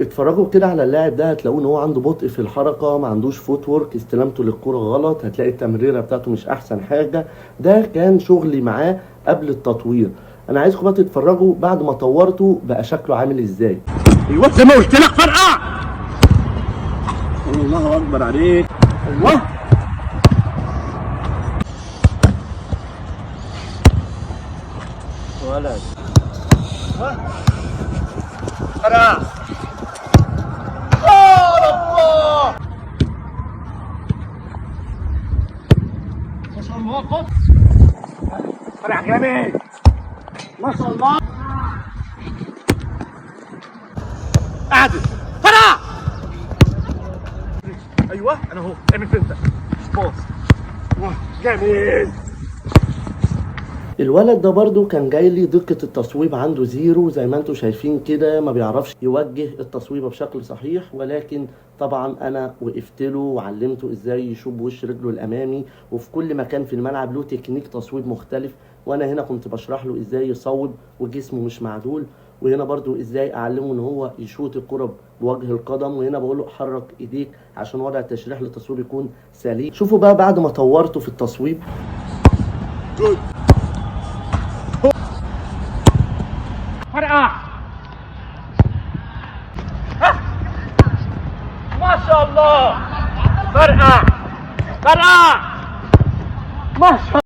اتفرجوا كده على اللاعب ده، هتلاقوه ان هو عنده بطء في الحركه، ما عندوش فوت وورك، استلامته للكره غلط، هتلاقي التمريره بتاعته مش احسن حاجه. ده كان شغلي معاه قبل التطوير. انا عايزكم بقى تتفرجوا بعد ما طورته بقى شكله عامل ازاي. ايوه زي ما قلت لك فرقع. الله اكبر عليك. الله ولد فرقع. ما شاء الله قط فرقع جامد ما شاء الله. قعدت فرقع. ايوه انا اهو اعمل فلتة باص جامد. الولد ده برضو كان جاي لي دقة التصويب عنده زيرو زي ما انتم شايفين كده، ما بيعرفش يوجه التصويبة بشكل صحيح، ولكن طبعا انا وقفت له وعلمته ازاي يشوب بوش رجله الامامي، وفي كل مكان في الملعب له تكنيك تصويب مختلف، وانا هنا كنت بشرح له ازاي يصوب وجسمه مش معدول، وهنا برضو ازاي اعلمه ان هو يشوط الكرة بوجه القدم، وهنا بقول له حرك ايديك عشان وضع التشريح للتصويب يكون سليم. شوفوا بقى بعد ما طورته في التصويب. فرقع ما شاء الله. فرقع ما شاء